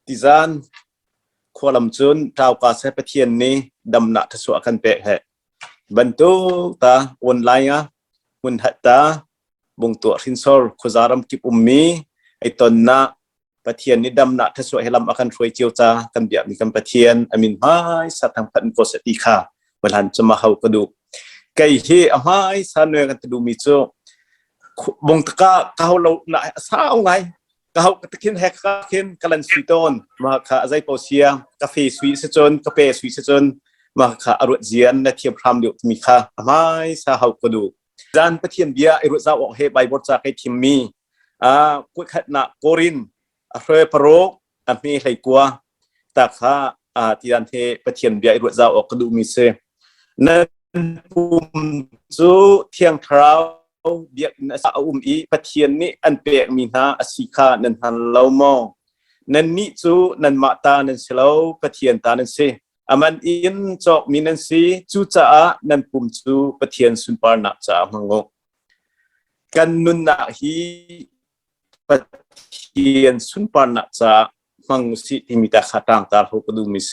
ที่จานควาลำจุนชาวกาเซปเทียนนี้ดำหนักทศวรรษกันเปะเหบรรทุกตาออนไลน์มุนหัตตาบงตัวสินสอลคุจารำกิบมีไอตอนน่ะปะเทียนนี้ดำหนักทศวรรษให้ลำอาการช่วยเจียวจ้ากันเบียมีกันปะเทียนอามินไม่สัตว์ทางพันธุ์โกสติค่ะเวลาจะมาเข้ากระดูกไก่เฮอไม่สานเนื้อกันจะดูมีโจบงตะก้าเขาเราหน้าสาวไงเขาตะกินแฮกกินกัลันสวีตอนมาค่ะใจโปเซียกาแฟสวีทจนกาแฟสวีทจนมาค่ะอรุณเจียนและเทียมพรำเดียวมีค่ะไม่สาวกระดูกจานปะเทียนเบียไอรุษาออกเฮใบบทจากไอทิมมีกุขณะโกรินเรือปรกมีอะไรกลัวแต่ค่ะที่ดันเทปะเทียนเบียไอรุษาออกกระดูกมีเซนั่นปุ่มจูเทียงคราวเบียนสาวอีปะเทียนนี้อันเปะมีนาอสิกานันทันเล่ามองนั่นนี่จูนันมาตานันเสลาปะเทียนตานันเซอามันอินจอกมีนันซีจูจ้านันปุ่มจูปะเทียนสุนปาร์นักจ้ามังงกันนุนนาฮีปะเทียนสุนปาร์นักจ้ามังสิที่มีแต่ขัดต่างตาเขาก็ดูมิเซ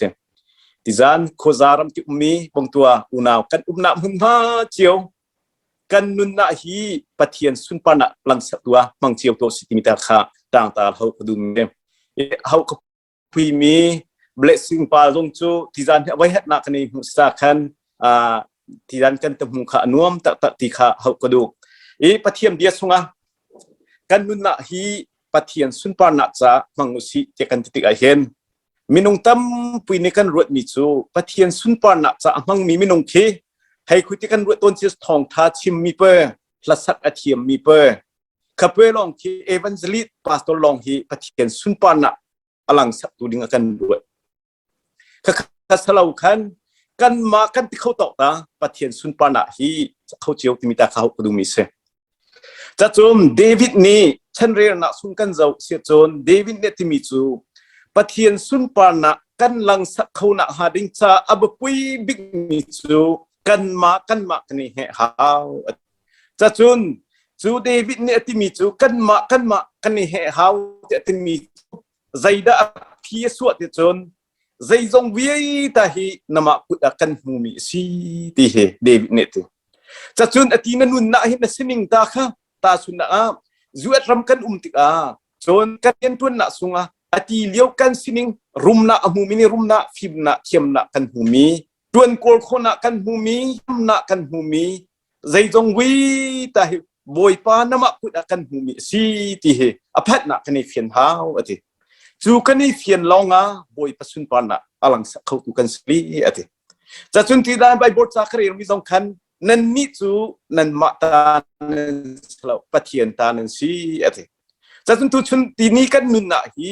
ที่จานโคจารำที่มีบางตัวอุณาวกันนาหุ่นมาเจียวกันนุนนาฮีปะเทียนสุนปาร์นักลังสักตัวมังเจียวตัวสิที่มีแต่ขัดต่างตาเขาก็ดูมิเซเขาก็พูดมีblessing palong chu tizan wai het na kani musa khan tizan kan temu kha nuam tak ti kha hau kodu pathiam dia sunga kan nun na hi pathian sun par na cha mangusi te kan ti a hen minung tam puini kan ruat mi chu pathian sun par na cha amang mi minung khi hai khuti kan ruat ton sis thong tha chim mi pe hlasak athiam mi pe khape long khi evangelist pastor long hi pathian sun par na alang sak tu ding akan ruatข้าสลาวขันกันมากันที่เขาตอกตาปะเทียนสุนปานะฮีเขาเจียวที่มีตาเขาก็ดูมีเสจะจมเดวิดนี่ฉันเรียนนักสุนกันเจ้าเสียจนเดวิดเนี่ยที่มีจูปะเทียนสุนปานะกันลังสักเขาหนักหาดิงชาอับปุยบิ๊กมีจูกันมากันนี่เหฮาวจะจนจูเดวิดเนี่ยที่มีจูกันนี่เหฮาวจะที่มีใจด่าพี่สวดจนใจจงวิ่งแต่ฮีน้ำมันกุดกันหูมีสีที่เหเดวิดเนี่ยตัวจะจนอดีตนั้นน่าเห็นสิ่งตาค่ะตาสุนัขจวดรำกันติกาจนกันยันตัวน่ะสุงะอดีตเลี้ยวกันสิ่งรุมน่ะหูมีนี่รุมน่ะฟิบน่ะเขียมน่ะกันหูมีดวนโกลคนน่ะกันหูมียำน่ะกันหูมีใจจงวิ่งแต่บอยปาน้ำมันกุดกันหูมีสีที่เหอภัทน่ะกันนี่เขียนหาวอดีจูกันนี่เขียนลองบอยปัสุนปานะอลังสักเขาตุกันสลีอดีจะจุนที่ได้ใบบทสักเรื่องมีสองคันนั่นนี่จูนั่นมาตานั่นเราปะเทียนตานั่นสีอดีจะจุนทุชนที่นี่กันนุนนาฮี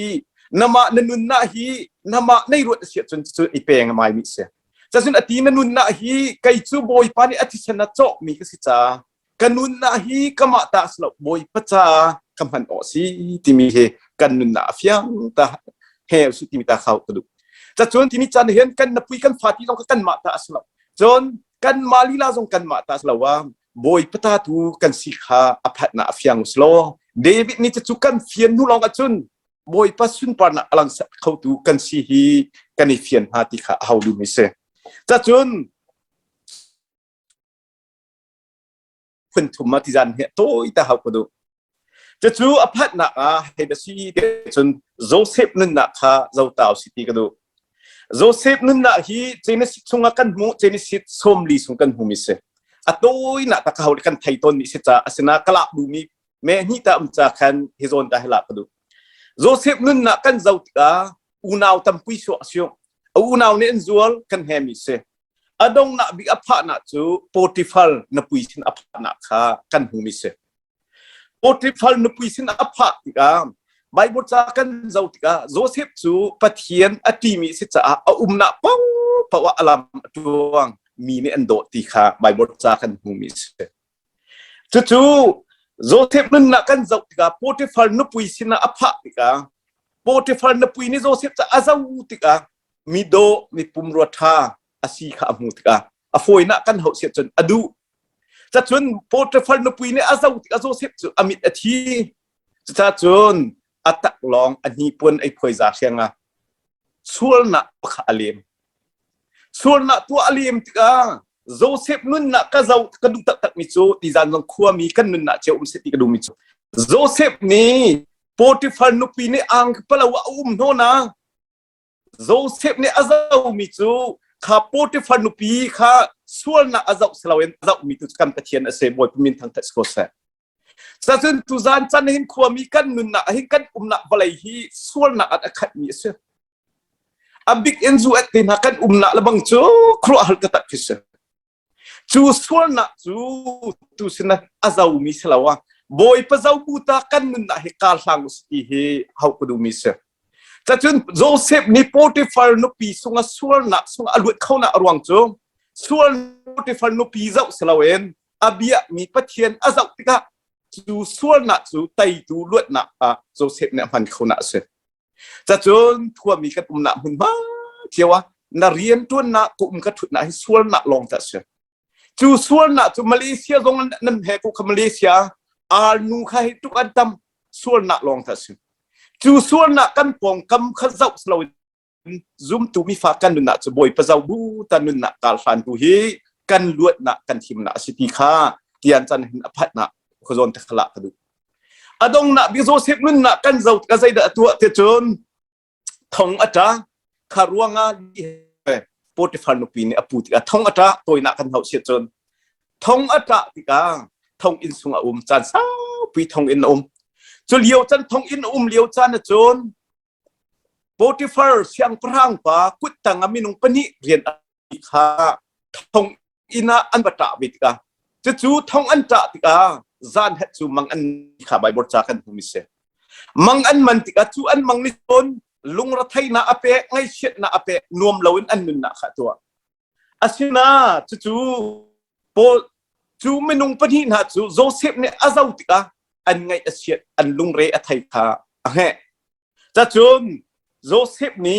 น้ำมันนุนนาฮีน้ำมันในรถเสียจนอีเปงไม่มีเสียจะจุนอดีนั่นนุนนาฮีไก่จูบอยปานี่อธิชนะโจมีก็สิจ้ากันนุนนาฮีก็มาตาสลับบอยปัจจาคำพันอสีที่มีเหกันนุนนาเฟียงตาเฮลสุดที่มีตาเขากระดูจะจนที่นี่จันเห็นกันนับปุยกันฟาที่ต้องกันมาตาสลับจนกันมาลีลาจงกันมาตาสลับว่าบอยปะตาตูกันสิขาอภัทนาเฟียงสโลเดวิดนี่จะจุกันเฟียนนู่ลองกันจนบอยปัสุนปานะอลังสักเขาตูกันสิฮีกันในเฟียนหาที่ขาเขาดูมิเซจะจนคนทุ่มมาที่จันเห็นโต้ยตาเขากระดูจะจูอภัทนาเฮดซีเดจนโจเซฟนั่นนะค่ะเจ้าตาวสิตีกระดูโจเซฟนั่นนะฮีเจเนสิตสงกันหูเจเนสิตสมลีสงกันหูมิเซอโต้ยนะตะเขากันไทยต้นมิเซจ้าอาศนากะละดูมีแม่นี่ตาอุจจาคันเฮโซนตาเฮลากระดูโจเซฟนั่นนะกันเจ้าตาอูนาวตัมปุยชัวชัวอูนาวเนนจวลกันเฮมิเซอดงนะบิอภัทนะจูโปติฟัลนะปุยสินอภัทนะค่ะกันหูมิเซโปติฟัลนุปุยสินอภัทติกาใบบทจากันเจ้าติกาโจเซฟจูปะเทียนอติมิสิจ้านาป้องเพราะว่าอลามดวงมีในอันโดติกาใบบทจากันหูมิสจู่โจเซฟนั่นนักกันเจ้าติกาโปติฟัลนุปุยสินอภัทติกาโปติฟัลนุปุยนี่โจเซฟจะอาซาอุติกามีโดมีปุ่มรัวทาอาศีขามุติกาอโฟยนักกันเขาเสียจนอดูจะจนโปติฟัลนุปุยนี่อาซาอุติกาโจเซฟจูอมิตอทีจะจนอัตตลองอันนี้ปนไอ้พวยจากเชียง sual na alim sual na tua alim tika Joseph nun na kazau kadung tak micu ti zan jong khua mi kan nun na che seti kadung micu Joseph ni Potiphar nupi ni ang palawa no na Joseph ni azau micu kha Potiphar nupi kha sual na azau slawen azau mitu kan pathian ase boy pumin thang ta sko sa sa chen tu zan chan hin khua mi kan nun na hin kan na balai hi sual na at akhat mi se abik enzu at tin hakan na labang chu khru hal ka ta phis chu sual na chu tu sina azau mi slawa boy pa zau buta kan nun na he kal sang sti he hau ku du mi se cha chun Joseph ni Potiphar no pi sunga sual na sunga alut khona arwang chu sual Potiphar no pi zau slawen abia mi pathian azau tika chu sual na chu tai tu lut na Joseph ne han khona se cha chun thua mi kan na hun ma chewa na rian tuan na kum ka thut na hi sual na long ta se chu sual na chu Malaysia zong nan he ku Malaysia al nu khai tu an tam sual na long ta se chu sual na kan pong kam kha zau slow zoom tu mi fa kan na chu boy pa zau bu tan na kal fan tu hi kan luat na kan thim na siti kha tian chan hin aphat na khozon ta khala ka du adong na bi Joseph nun na kan zau ka zai da tu te chon thong ata kharuanga Potiphar no pi ni aputi a thong ata toina kan hau se chon thong ata tika thong in sunga chan sa pi thong in chu liu chan thong in liu chan na chon Potiphar siang prang pa kut tang aminung pani rian kha thong ina an bata bitka chu thong an ta tika zan het chu mang an kha bai bor cha kan humi se mang an man tika chu an mang ni chon lungra thaina ape ngai shet na ape nuam lawin an nun na kha to asina chu pol chu menung pani na chu Joseph ne azau tika an ngai asiat an lungre athai kha he cha chun Joseph ni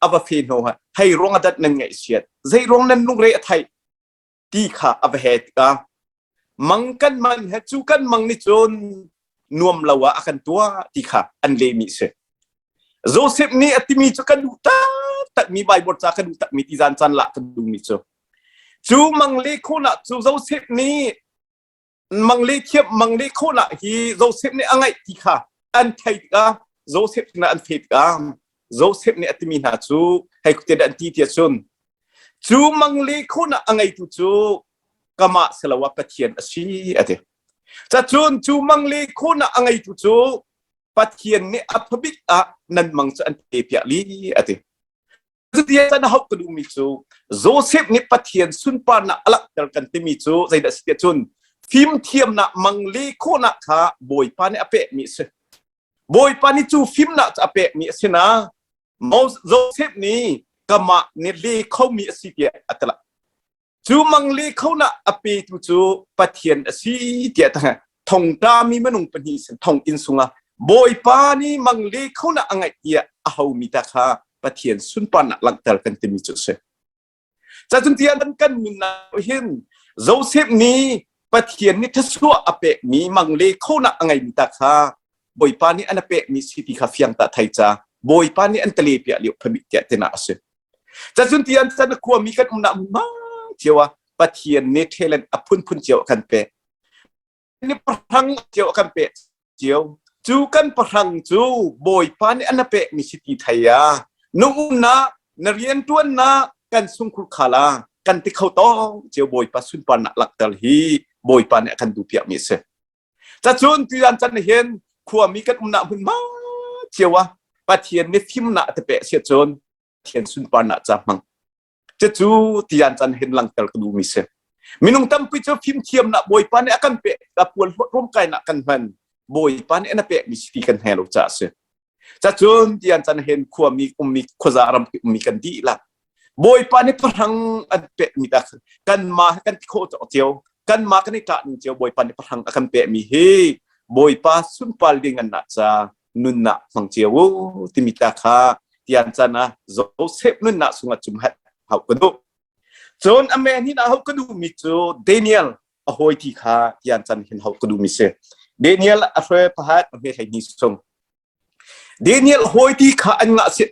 ava fe no ha hai rong adat nan ngai siat zai rong nan lungre athai ti kha ava he tika mangkan man ha chu kan mang ni chon nuam lawa akan tua ti kha an le mi se Joseph ni atimi chu kan ta tak mi bai bot cha kan tak mi ti zan chan la kan du mi chu mang le khona chu Joseph ni mang le thiep mang le khona hi Joseph ni angai ti kha an thai ka Joseph na an fet ka Joseph ni atimi na chu hai ku te dan ti ti chun chu mang le khona angai tu chu kama selawa pathian asi ate cha chun chu mang le khona angai tu chu pathian ni aphabik a nan mang cha an te pya li ate dia sana hok ku mi chu Joseph ni pathian sun pa na alak dal kan te mi chu zai da sia chun phim thiam na mang le khona kha boy pa ni ape mi se boy pa ni chu phim na ape mi se na Joseph ni kama ni le khau mi asi pya atala chu mang le khona ape tu chu pathian asi tia ta thong ta mi manung pani sen thong in sunga boy pa ni mang le khona angai tia a hau mi ta kha pathian sun pa na lang tar kan te mi chu se cha chun tian kan min na hin Joseph ni pathian ni thasua ape mi mang le khona angai mi ta kha boy pa ni an ape mi siti kha fiang ta thai cha boy pa ni an tale pia liu phami tia te na se cha chun tian san khua mi kan na ma chewa pathian ne thelen apun chew kan pe ni prang chew kan pe chew chu kan prang chu boy pa ni an pe mi siti thaya nu na rian tuan na kan sung khul khala kan ti khau tong chew boy pa sun pa na lak tal hi boy pa ni kan du pia mi se cha chun tian chan hen khua mi kan na hun ma chewa pathian ni phim na te pe sia chon thian sun pa na cha mang chu tian chan hen lang tel ku mi se minung tam pi chu phim thiam na boy pa ni akan pe ka pul rom kai na kan man boy pa ni na pe mi sti kan helo cha se cha chun tian chan hen khua mi khoza ram mi kan di la boy pa ni parang an pe mi ta kan ma kan kho cho cheu kan ma kan ta ni cheu boy pa ni parang akan pe mi he boy pa sun pal ding an na cha nun na mang cheu ti mi ta kha tian chan na Joseph nun na sunga chum hat hau ka du chon amen hi na hau ka du mi chu Daniel a hoi thi kha tian chan hin hau ka du mi se Daniel a fe pahat me thai ni song Daniel hoi thi kha an nga se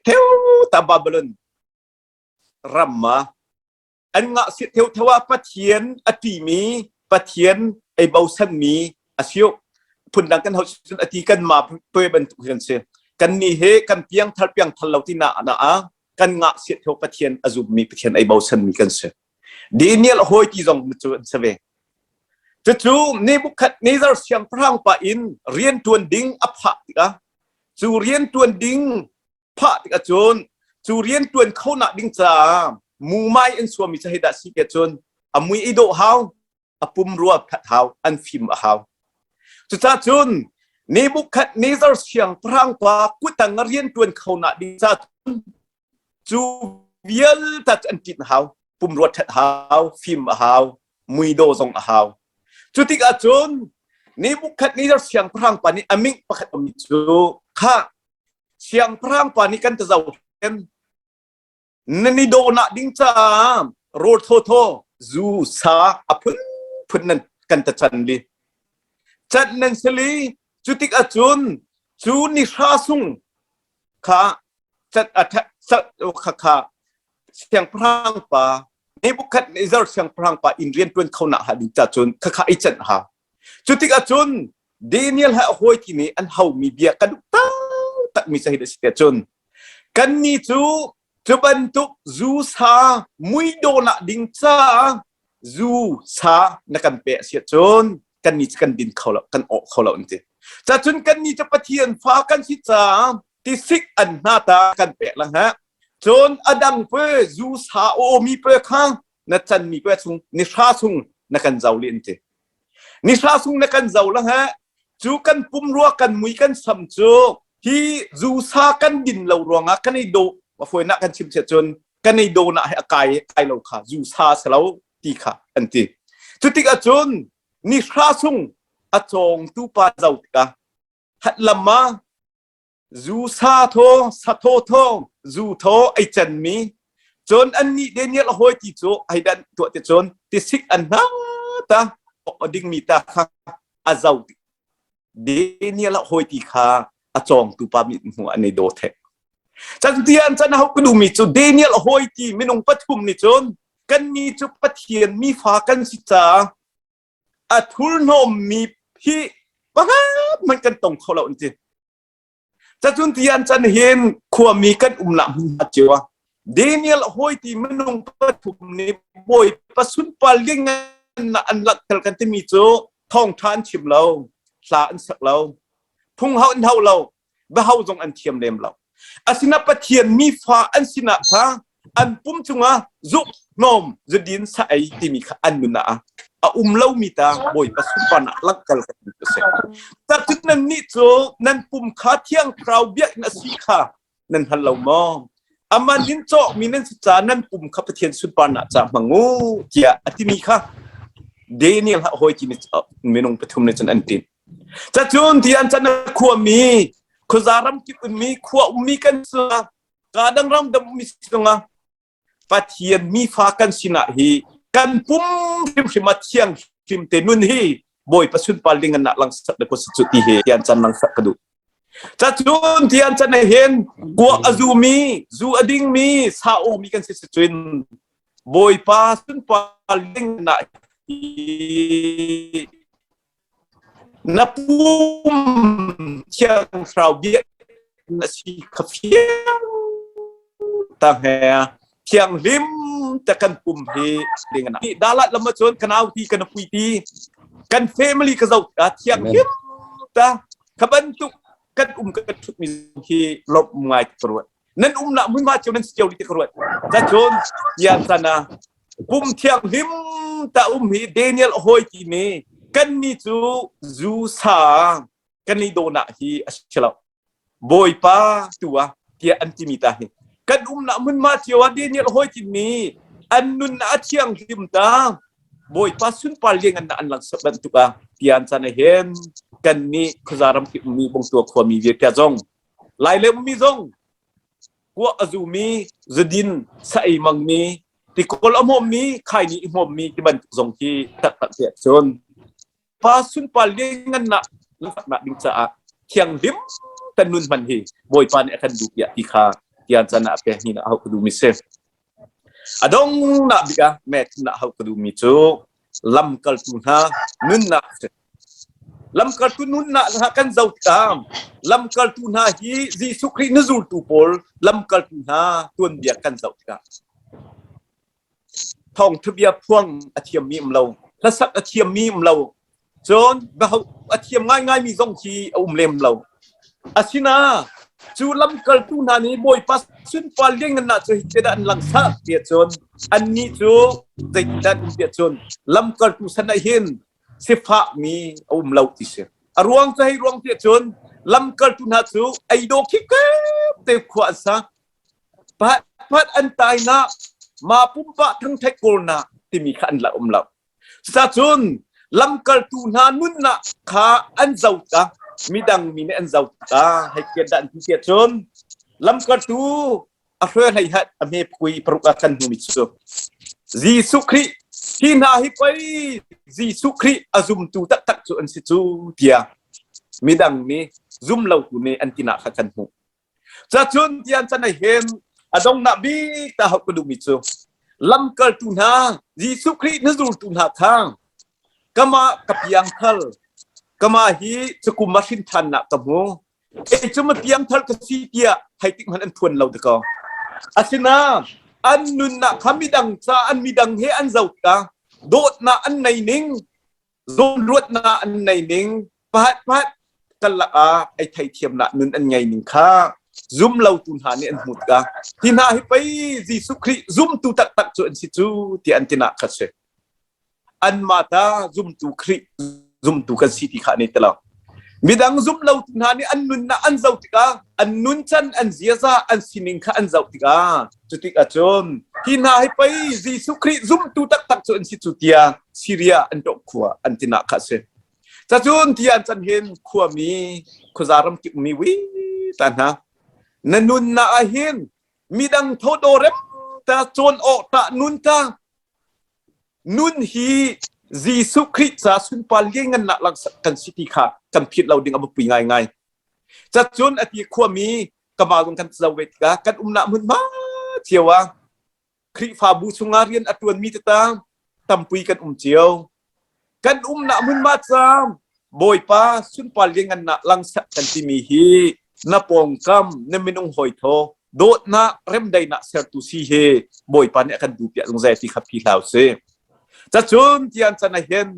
ตาบาบลนรัมมาอันงะสิเทวทว่าปะเทียนอติมีปะเทียนไอเบาสันมีอาชิโอพุ่นดังกันเขาสุนอติกันมาเพื่อเป็นกันเสียกันนี่เฮกันเพียงทัลเพียงทัลเราที่น่าอ่ะกันงะสิเทวปะเทียนอาจุมมีปะเทียนไอเบาสันมีกันเสียดีเนี่ยละหอยที่จงมุจเสวจู่ๆนี่บุคคลนี่จะเสียงพระองค์ป่าอินเรียนตัวดิ้งอภะติกะจู่เรียนตัวดิ้งพระติกะจนจู่เรียนตัวเขาหนักดิ้งจ้ามูไม่อันสวมิจะให้ดัชสิเกจนอามุยอิโดฮาวอาปุ่มรัวพัดฮาวอันฟิมฮาวจู่จ้าจนนี่บุคคลนี่จะเสียงพระองค์ป่ากุตังเรียนตัวเขาหนักดิ้งจ้าจู่เวียลตัดอันกินฮาวปุ่มรัวทัดฮาวฟิมฮาวมุยโดซงฮาวจุดที่อาจารย์นี่บุคคลนี้จะเสียงพระองค์ปานี้อามิงประคัตมิจูข้าเสียงพระองค์ปานี้กันจะเจ้าเห็นนั่นนี่โดนัดิ้งจ้าโรดโทโทจูซาอพุนพุนนั่นกันจะจันลีจันนั่นสิลีจุดที่อาจารย์จูนิชาสุงข้าจัดอัฐสัตข้าเสียงพระองค์ปานี่บุคคลนี้จะเสียงพระองค์ป่าอินเรียนตัวเขาหน้าหัดิจ่าจนข้าไอจันฮะจุดที่อาจารย์เดนิเอลฮะหอยที่นี่อันเขามีเบียกันตั้งตักมีสาเหตุสิเตจนกันนี่จูบันทุกจูซามุยโดนัดิ้งจ้าจูซานักการเปะเสียจนกันนี่จะกันดินเขาละกันออกเขาละอันเดียจ่าจนกันนี่จะปะเทียนฟ้ากันสิจ้าที่สิกอันหน้าตากันเปะละฮะจนอดังเพื่อจูสาโอมีเพื่อข้างนัดจันมีเพื่อซุงนิชาซุงนักการเจ้าเลียนเตนิชาซุงนักการเจ้าละฮะจูกันปุ่มรัวกันมุยกันสัมโจที่จูสากันดินเหล่ารวงอ่ะกันในโดว่าฝอยนักกันชิมเสียจนกันในโดน่ะให้อากายเราค่ะจูสาสลาวตีค่ะอันที่จุดที่อาจารย์นิชาซุงอาจงตูปาเจ้าติกะหัดละมาจูซาโทซาโทโทจูโทไอจันมีจนอันนี้เดนิเอลหอยที่โจไอดันตัวเตจนที่สิกอันนั้นตาอดิ่งมีตาค่ะอาเจ้าเดนิเอลหอยที่ค่ะอาจงตุปามิหัวในโดเทจันทีอันจันเขาก็ดูมีโจเดนิเอลหอยที่ไม่นงปัทุมนี่จนกันมีจุปะเทียนมีฟ้ากันสิจ้าอัทุลโนมมีพี่บ้ามันกันตรงเขาเราจริงจะจุนที่อันจันเห็นขั้วมีกันหนักมาเจวะเดนิเอลหอยที่มันลงประทุมในบ่อยประสุนปาเลี้ยงนันอันหลักกันที่มีโจท่องทานชิมเราสาอันสักเราพุ่งเฮาอันเฮาเราบ่เฮาจงอันเทียมเดมเราอาศินปะเทียนมีฟ้าอันสินะพระอันปุ่มจุงะจุกนมจะดินใส่ที่มีอันนุนะเล่ามีตาบ่อยประสุนปานะลักกันเสร็จแต่จุดนั้นนี่โจนั่นปุ่มขาเที่ยงคราวเบียกนัสิค่ะนั่นฮัลโหลมออามันลินโจมีนั่นสิจานั่นปุ่มขับเทียนสุนปานะจากมังงูเกี่ยอธิมีค่ะเดนิเอลฮะหอยที่มีนงปฐุมในจันอันตินจะจุนที่อันจันขัวมีขจารำกิบมีขัวมีกันสงกาดังรำดำมีสงปะเทียนมีฟ้ากันสินะฮีกันปุ่มพิมพ์มาเที่ยงพิมพ์เตนุนฮีบ่อยประสุนปาลิงันนักลังสักเด็กสุดที่เฮียนจันลังสักกระดูจะจุนที่อันจันเห็นกัวอจูมีจูอดิงมีซาโอมีกันสิจุนบ่อยประสุนปาลิงันนักนับปุ่มเที่ยงคราวเบียนัสิขฟีตั้งแห่เที่ยงริมจะกันปุ่มเฮเรื่องนั้นดาลัดละมาชนคณะที่กันปุยตีกันเฟมิลี่ก็จะเที่ยงริมตาขบันตุกันกันทุกมีที่ลบง่ายตรวจนั่นน่ะมึงมาชนนั่นเจียวที่ตรวจจะชนยาสนาปุ่มเที่ยงริมตาเฮเดนิเอลหอยที่นี่กันนี่จูซากันนี่โดนะฮีอัชลาบ่อยป้าตัวที่อันที่มีตาเฮกันน่ะมึงมาเที่ยวเดนิเอลหอยที่นี่อันนุนอาเชียงริมตาบ่อยป้าสุนปาเลียงอันหลังสับตุกะที่อันจันเห็นกันนี่ขจารำมีบงตัวขวามีเวียดจงไล่เล็มมีจงกัวอจูมีจดินใส่มังมีที่กอลอมมีใครนี่มมีที่บันจงที่ตัดเสียจนป้าสุนปาเลียงน่ะลักษณะดิ้งจ้าเชียงริมแต่นุนมันฮีบ่อยป้าเนี่ยคันดูเปียที่ขา tian sana pe ni na hau kudu mi se adong na bika met na hau kudu mi chu lam kal tu na nun na lam kal tu nun na kan zau tam lam kal tu na hi ji sukri nuzul tu pol lam kal tu na tuan bia kan zau kaทองทะเบียพ่วงอาเทียมมีมเราถ้าสักอาเทียมมีมเราจนเราอาเทียมง่ายๆมีซ่องทีเลมเราอาชินาจูลำเกิดตุนานี้บอยปัสสุนฟาลเลี้ยงกันนะจะเจดันหลังซาเปียจนอันนี้จูเจดันเปียจนลำเกิดตุสนายเห็นสิฟ้ามีเราที่เสียรวงจะให้รวงเปียจนลำเกิดตุนาจูไอโดคิกเตะขวาซะพัดอันตายนะมาปุ่มปะทั้งเทคโกนาที่มีขันละเราสะจุนลำเกิดตูนานุนนะขาอันเจ้าตามีดังมีเนอันเจ้าตาให้เกียรติดันที่เกียรติชนลำเกิดตูอาเฟอร์ให้หัดอเมคุยปรุกกันหูมิสุจีสุครีที่นาฮิไปจีสุครีอาซุมตูตักจุอันสิจูเทียมีดังนี้ซุมเราตูเนอันตินาขักันหูสะจุนที่อันจะได้เห็นadong nabi tahap kudu mitu lam kal tuna Yesu Kri nazul tuna thang kama kapiang thal kama hi chukum masin than na kamu chuma piang thal ka si tia hai tik man an thun lo de ko asina an nun na khamidang cha an midang he an zau ta dot na an nei ning zon ruat na an nei ning pat kal la ai thai thiam na nun an ngai ning kha zoom lâu tuần hà ni an mut ka tin ha hi pai Jesu Kri zoom tu tak chu an si chu ti an tina kha se an mata zoom tu Kri zoom tu kan si ti kha ni tala midang zoom lâu tuần hà ni an nun na an zau ti ka an nun chan an ziaza an sining kha an zau ti ka chu ti a chon tin ha hi pai Jesu Kri zoom tu tak chu an si chu tia Syria an tok khua an tina kha se cha chun ti an chan hen khua mi khuzaram ki mi wi tan ha nanun na ahin midang thodorem ta chon o ta nun ta nun hi Jesu Christ sa sun pal yengan na lang kan city kha kan phit lo ding abupi ngai cha chon ati khwami kamalong kan zawet ka kan umna mun ma chiawa khri fa bu sungarian atun mi ta tampui kan chiao kan umna mun ma cham boy pa sun pal yengan na lang sa kan ti mi hi na pong kam na minung hoi tho dot na rem dai na ser tu si he boy pa ne kan du pia long zai ti khapi lau se cha chun tian chan na hen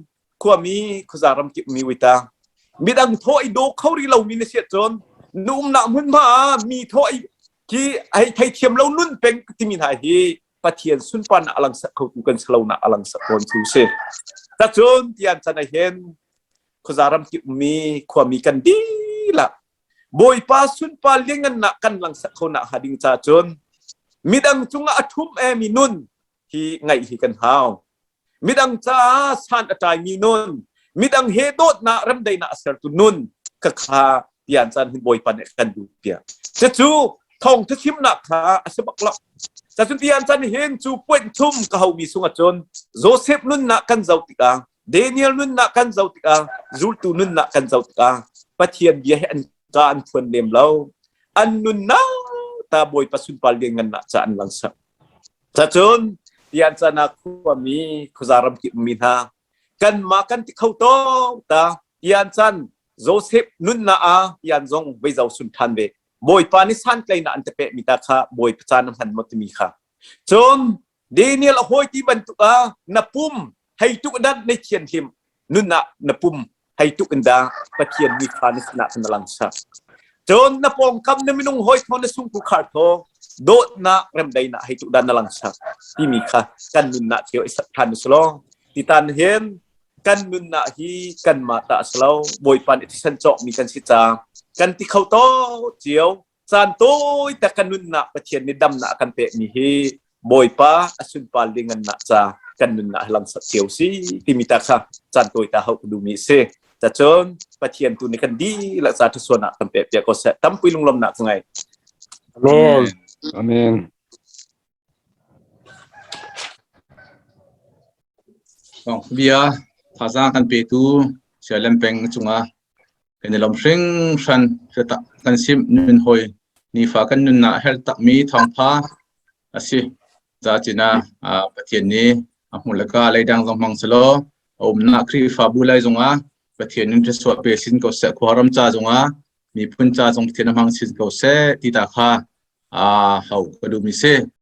khwami khuzaram ki mi wita midang tho i do khori lo mi ne se chon num na mun ma mi tho i ki ai thai thiam lo nun peng ti min ha hi pathian sun pan alang sa khau tu kan slo na alang sa kon tu se cha chun tian chan na hen khuzaram ki mi khwami kan di la boy pa sun pa lengan na kan lang sa ko na hading cha chon midang chunga athum e minun hi ngai hi kan haw midang cha san atai minun midang he dot na ram dai na ser tu nun ka kha pian chan hin boy pa ne kan du pia cha chu thong the chim na kha asabak la cha chun pian chan hen chu point thum ka haw mi sunga chon Joseph nun na kan zau tika Daniel nun na kan zau tika Zultu nun na kan zau tika pathian bia he an ka an thun lem lo an nun na ta boy pasun pal dengan na cha an lang sa cha chun tian cha na khwami khuzaram ki min ha kan ma kan ti khau to ta tian chan Joseph nun na a tian zong bei zau sun than be boy pa ni san klai na an te pe mi ta kha boy cha nam han mot mi kha chun Daniel hoi ti ban tu a na pum hai tu dan nei chian him nun na pum hay tu kanda pathian mi khanis na lang sa chon na pong kam na minung hoi thon na sung ku khar tho do na rem dai na hay tu dan na lang sa ti mi kha kan nun na thio isa than slo ti tan hen kan nun na hi kan ma ta slo boy pan ti san chok mi kan si cha kan ti khau to chiao san toi ta kan nun na pathian ni dam na kan pe mi hi boy pa asun pal dengan na cha kan nun na lang sa chiao si ti mi ta kha san toi ta hau du mi se cha chon pathian tu ni kan di la sa tu sona kan pe pia ko sa tampui lunglom na ngai amen amen via phasa kan pe tu sialam peng chunga kenelom hring san ta kan sim nun hoi นี่ฝากันนุ่นนะเฮลตักมีทองพาสิจาจินะประเทศนี้มุลกาเลยดังจงมังสโลนักครีฟาบุไลจงประเทศนี้จะสวดเปสินก็เสกควารมจ้าจงมีพุ่นจ้าจงเทนมังสินก็เสติตาคาเฮากระดูมิเซ